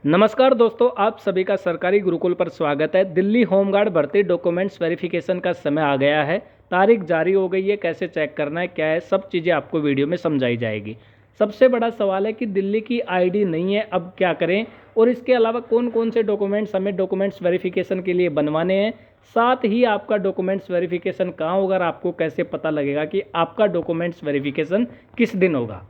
नमस्कार दोस्तों, आप सभी का सरकारी गुरुकुल पर स्वागत है। दिल्ली होमगार्ड भर्ती डॉक्यूमेंट्स वेरिफिकेशन का समय आ गया है। तारीख जारी हो गई है, कैसे चेक करना है, क्या है, सब चीज़ें आपको वीडियो में समझाई जाएगी। सबसे बड़ा सवाल है कि दिल्ली की आईडी नहीं है, अब क्या करें, और इसके अलावा कौन कौन से डॉक्यूमेंट्स हमें डॉक्यूमेंट्स वेरिफिकेशन के लिए बनवाने हैं। साथ ही आपका डॉक्यूमेंट्स वेरिफिकेशन कहाँ होगा और आपको कैसे पता लगेगा कि आपका डॉक्यूमेंट्स वेरिफिकेशन किस दिन होगा।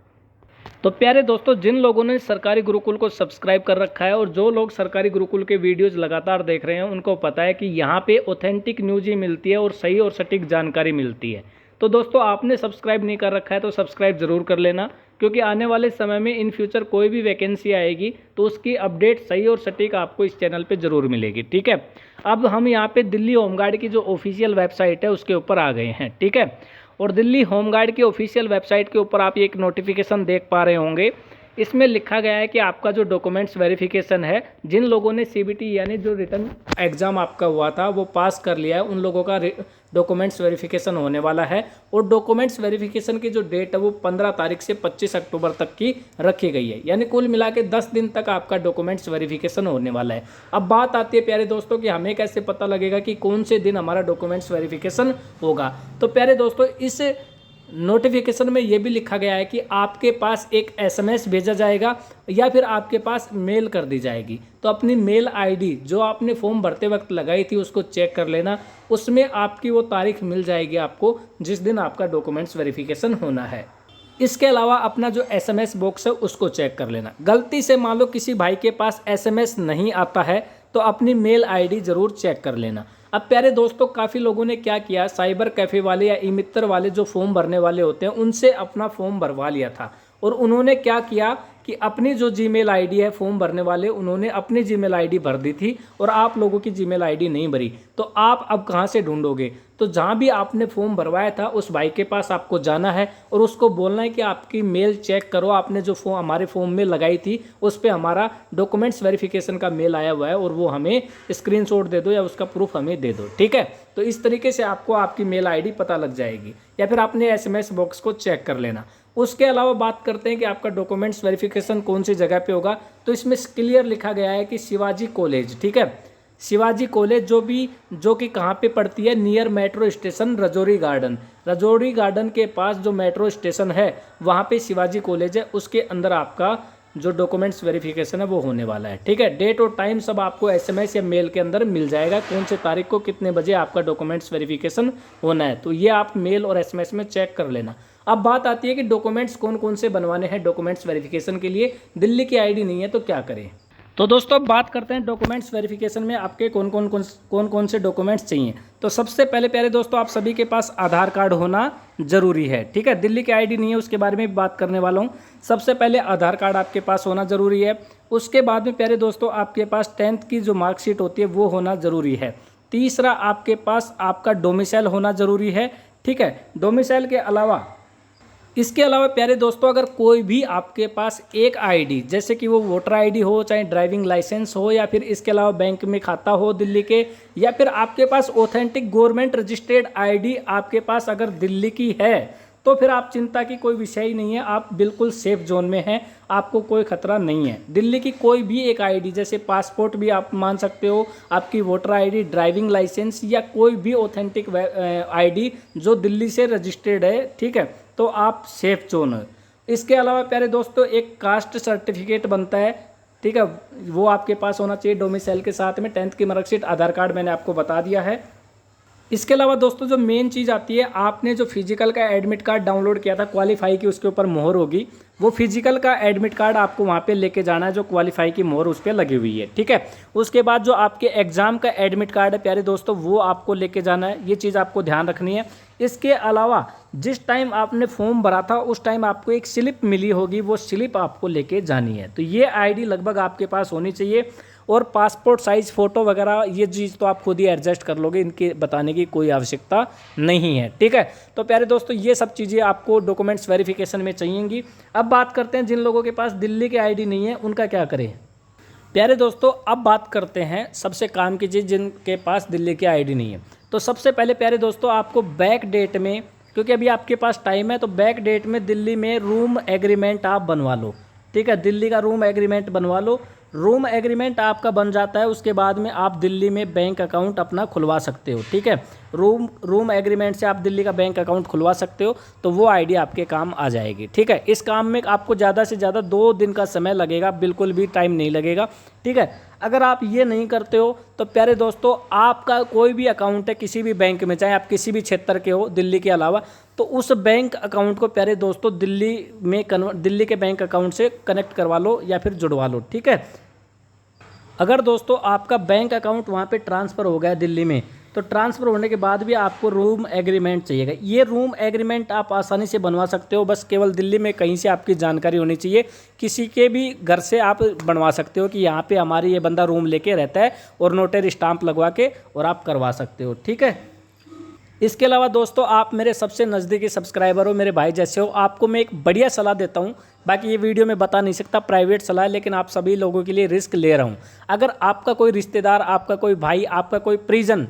तो प्यारे दोस्तों, जिन लोगों ने सरकारी गुरुकुल को सब्सक्राइब कर रखा है और जो लोग सरकारी गुरुकुल के वीडियोस लगातार देख रहे हैं, उनको पता है कि यहाँ पे ऑथेंटिक न्यूज़ ही मिलती है और सही और सटीक जानकारी मिलती है। तो दोस्तों, आपने सब्सक्राइब नहीं कर रखा है तो सब्सक्राइब ज़रूर कर लेना, क्योंकि आने वाले समय में इन फ्यूचर कोई भी वैकेंसी आएगी तो उसकी अपडेट सही और सटीक आपको इस चैनल पर ज़रूर मिलेगी। ठीक है, अब हम यहाँ पे दिल्ली होमगार्ड की जो ऑफिशियल वेबसाइट है उसके ऊपर आ गए हैं। ठीक है, और दिल्ली होमगार्ड की ऑफिशियल वेबसाइट के ऊपर आप एक नोटिफिकेशन देख पा रहे होंगे। इसमें लिखा गया है कि आपका जो डॉक्यूमेंट्स वेरिफिकेशन है, जिन लोगों ने सीबीटी यानी जो रिटर्न एग्ज़ाम आपका हुआ था वो पास कर लिया है, उन लोगों का डॉक्यूमेंट्स वेरिफिकेशन होने वाला है। और डॉक्यूमेंट्स वेरिफिकेशन की जो डेट है वो 15 तारीख से 25 अक्टूबर तक की रखी गई है, यानी कुल मिला के 10 दिन तक आपका डॉक्यूमेंट्स वेरिफिकेशन होने वाला है। अब बात आती है प्यारे दोस्तों कि हमें कैसे पता लगेगा कि कौन से दिन हमारा डॉक्यूमेंट्स वेरिफिकेशन होगा। तो प्यारे दोस्तों, इस नोटिफिकेशन में ये भी लिखा गया है कि आपके पास एक एसएमएस भेजा जाएगा या फिर आपके पास मेल कर दी जाएगी। तो अपनी मेल आईडी जो आपने फॉर्म भरते वक्त लगाई थी उसको चेक कर लेना, उसमें आपकी वो तारीख मिल जाएगी आपको जिस दिन आपका डॉक्यूमेंट्स वेरिफिकेशन होना है। इसके अलावा अपना जो एसएमएस बॉक्स है उसको चेक कर लेना। गलती से मान लो किसी भाई के पास एसएमएस नहीं आता है तो अपनी मेल आईडी ज़रूर चेक कर लेना। अब प्यारे दोस्तों, काफ़ी लोगों ने क्या किया, साइबर कैफ़े वाले या ई मित्र वाले जो फॉर्म भरने वाले होते हैं उनसे अपना फॉर्म भरवा लिया था, और उन्होंने क्या किया कि अपनी जो जीमेल आईडी है, फॉर्म भरने वाले उन्होंने अपनी जीमेल आईडी भर दी थी और आप लोगों की जीमेल आईडी नहीं भरी। तो आप अब कहाँ से ढूंढोगे? तो जहाँ भी आपने फॉर्म भरवाया था उस भाई के पास आपको जाना है और उसको बोलना है कि आपकी मेल चेक करो, आपने जो फॉर्म हमारे फॉर्म में लगाई थी उस पर हमारा डॉक्यूमेंट्स वेरिफिकेशन का मेल आया हुआ है और वो हमें स्क्रीनशॉट दे दो या उसका प्रूफ हमें दे दो। ठीक है, तो इस तरीके से आपको आपकी मेल आईडी पता लग जाएगी, या फिर आपने एसएमएस बॉक्स को चेक कर लेना। उसके अलावा बात करते हैं कि आपका डॉक्यूमेंट्स वेरिफिकेशन कौन सी जगह पे होगा। तो इसमें क्लियर लिखा गया है कि शिवाजी कॉलेज। ठीक है, शिवाजी कॉलेज जो कि कहाँ पे पड़ती है, near metro station Rajouri garden. Rajouri garden के पास जो मेट्रो स्टेशन है वहाँ पे शिवाजी कॉलेज है, उसके अंदर आपका जो डॉक्यूमेंट्स वेरिफिकेशन है वो होने वाला है। ठीक है, डेट और टाइम सब आपको एसएमएस या मेल के अंदर मिल जाएगा, कौन से तारीख को कितने बजे आपका डॉक्यूमेंट्स वेरिफिकेशन होना है। तो ये आप मेल और एसएमएस में चेक कर लेना। अब बात आती है कि डॉक्यूमेंट्स कौन कौन से बनवाने हैं डॉक्यूमेंट्स वेरिफिकेशन के लिए। दिल्ली की आईडी नहीं है तो क्या करें। तो दोस्तों, अब बात करते हैं डॉक्यूमेंट्स वेरिफिकेशन में आपके कौन कौन से डॉक्यूमेंट्स चाहिए। तो सबसे पहले प्यारे दोस्तों, आप सभी के पास आधार कार्ड होना जरूरी है। ठीक है, दिल्ली की आईडी नहीं है उसके बारे में भी बात करने वाला हूँ। सबसे पहले आधार कार्ड आपके पास होना जरूरी है। उसके बाद में प्यारे दोस्तों, आपके पास 10th की जो मार्कशीट होती है वो होना जरूरी है। तीसरा, आपके पास आपका डोमिसाइल होना जरूरी है। ठीक है, डोमिसाइल के अलावा इसके अलावा प्यारे दोस्तों, अगर कोई भी आपके पास एक आईडी, जैसे कि वो वोटर आईडी हो, चाहे ड्राइविंग लाइसेंस हो, या फिर इसके अलावा बैंक में खाता हो दिल्ली के, या फिर आपके पास ऑथेंटिक गवर्नमेंट रजिस्टर्ड आईडी आपके पास अगर दिल्ली की है, तो फिर आप चिंता की कोई विषय ही नहीं है, आप बिल्कुल सेफ जोन में हैं, आपको कोई खतरा नहीं है। दिल्ली की कोई भी एक आईडी, जैसे पासपोर्ट भी आप मान सकते हो, आपकी वोटर आईडी, ड्राइविंग लाइसेंस या कोई भी ऑथेंटिक आईडी जो दिल्ली से रजिस्टर्ड है, ठीक है, तो आप सेफ जोन है। इसके अलावा प्यारे दोस्तों, एक कास्ट सर्टिफिकेट बनता है। ठीक है, वो आपके पास होना चाहिए डोमिसाइल के साथ में। 10th की मार्कशीट, आधार कार्ड मैंने आपको बता दिया है। इसके अलावा दोस्तों, जो मेन चीज़ आती है, आपने जो फिजिकल का एडमिट कार्ड डाउनलोड किया था क्वालिफाई की, उसके ऊपर मोहर होगी, वो फिजिकल का एडमिट कार्ड आपको वहाँ पे लेके जाना है, जो क्वालिफाई की मोहर उस पर लगी हुई है। ठीक है, उसके बाद जो आपके एग्जाम का एडमिट कार्ड है प्यारे दोस्तों, वो आपको लेके जाना है, ये चीज़ आपको ध्यान रखनी है। इसके अलावा जिस टाइम आपने फॉर्म भरा था उस टाइम आपको एक स्लिप मिली होगी, वो स्लिप आपको लेके जानी है। तो ये आईडी लगभग आपके पास होनी चाहिए, और पासपोर्ट साइज़ फ़ोटो वगैरह ये चीज़ तो आप खुद ही एडजस्ट कर लोगे, इनके बताने की कोई आवश्यकता नहीं है। ठीक है, तो प्यारे दोस्तों, ये सब चीज़ें आपको डॉक्यूमेंट्स वेरिफिकेशन में चाहिएंगी। अब बात करते हैं जिन लोगों के पास दिल्ली की आईडी नहीं है उनका क्या करें। प्यारे दोस्तों, अब बात करते हैं सबसे काम की चीज़, जिनके पास दिल्ली की आईडी नहीं है। तो सबसे पहले प्यारे दोस्तों, आपको बैक डेट में, क्योंकि अभी आपके पास टाइम है, तो बैक डेट में दिल्ली में रूम एग्रीमेंट आप बनवा लो। ठीक है, दिल्ली का रूम एग्रीमेंट बनवा लो। रूम एग्रीमेंट आपका बन जाता है, उसके बाद में आप दिल्ली में बैंक अकाउंट अपना खुलवा सकते हो। ठीक है, रूम एग्रीमेंट से आप दिल्ली का बैंक अकाउंट खुलवा सकते हो, तो वो आईडी आपके काम आ जाएगी। ठीक है, इस काम में आपको ज़्यादा से ज़्यादा 2 दिन का समय लगेगा, बिल्कुल भी टाइम नहीं लगेगा। ठीक है, अगर आप ये नहीं करते हो तो प्यारे दोस्तों, आपका कोई भी अकाउंट है किसी भी बैंक में, चाहे आप किसी भी क्षेत्र के हो दिल्ली के अलावा, तो उस बैंक अकाउंट को प्यारे दोस्तों दिल्ली के बैंक अकाउंट से कनेक्ट करवा लो या फिर जुड़वा लो। ठीक है, अगर दोस्तों आपका बैंक अकाउंट वहाँ पे ट्रांसफ़र हो गया दिल्ली में, तो ट्रांसफ़र होने के बाद भी आपको रूम एग्रीमेंट चाहिएगा। ये रूम एग्रीमेंट आप आसानी से बनवा सकते हो, बस केवल दिल्ली में कहीं से आपकी जानकारी होनी चाहिए। किसी के भी घर से आप बनवा सकते हो कि यहाँ पे हमारी ये बंदा रूम लेके रहता है, और नोटरी स्टाम्प लगवा के और आप करवा सकते हो। ठीक है, इसके अलावा दोस्तों आप मेरे सबसे नज़दीकी सब्सक्राइबर हो, मेरे भाई जैसे हो, आपको मैं एक बढ़िया सलाह देता हूँ। बाकी ये वीडियो में बता नहीं सकता, प्राइवेट सलाह है, लेकिन आप सभी लोगों के लिए रिस्क ले रहा हूँ। अगर आपका कोई रिश्तेदार, आपका कोई भाई, आपका कोई परिजन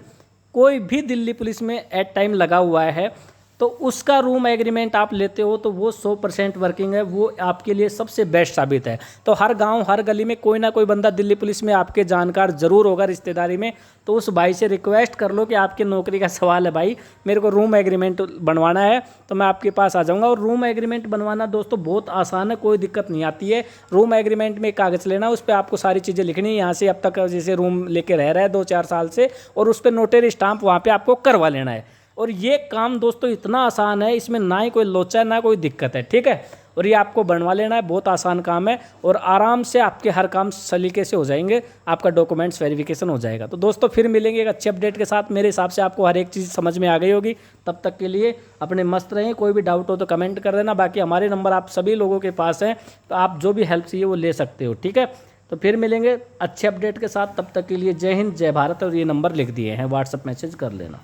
कोई भी दिल्ली पुलिस में एट टाइम लगा हुआ है, तो उसका रूम एग्रीमेंट आप लेते हो तो वो 100% वर्किंग है, वो आपके लिए सबसे बेस्ट साबित है। तो हर गांव हर गली में कोई ना कोई बंदा दिल्ली पुलिस में आपके जानकार ज़रूर होगा रिश्तेदारी में। तो उस भाई से रिक्वेस्ट कर लो कि आपकी नौकरी का सवाल है भाई, मेरे को रूम एग्रीमेंट बनवाना है, तो मैं आपके पास आ जाऊँगा। और रूम एग्रीमेंट बनवाना दोस्तों बहुत आसान है, कोई दिक्कत नहीं आती है। रूम एग्रीमेंट में कागज़ लेना, उस पर आपको सारी चीज़ें लिखनी है, यहाँ से अब तक जैसे रूम लेके रह रहा है 2-4 साल से, और उस पर नोटरी स्टाम्प वहाँ पर आपको करवा लेना है। और ये काम दोस्तों इतना आसान है, इसमें ना ही कोई लोचा है ना कोई दिक्कत है। ठीक है, और ये आपको बनवा लेना है, बहुत आसान काम है, और आराम से आपके हर काम सलीके से हो जाएंगे, आपका डॉक्यूमेंट्स वेरिफिकेशन हो जाएगा। तो दोस्तों फिर मिलेंगे एक अच्छे अपडेट के साथ। मेरे हिसाब से आपको हर एक चीज़ समझ में आ गई होगी। तब तक के लिए अपने मस्त रहें, कोई भी डाउट हो तो कमेंट कर देना। बाकी हमारे नंबर आप सभी लोगों के पास हैं, तो आप जो भी हेल्प चाहिए वो ले सकते हो। ठीक है, तो फिर मिलेंगे अच्छे अपडेट के साथ। तब तक के लिए जय हिंद, जय भारत। और ये नंबर लिख दिए हैं, व्हाट्सअप मैसेज कर लेना।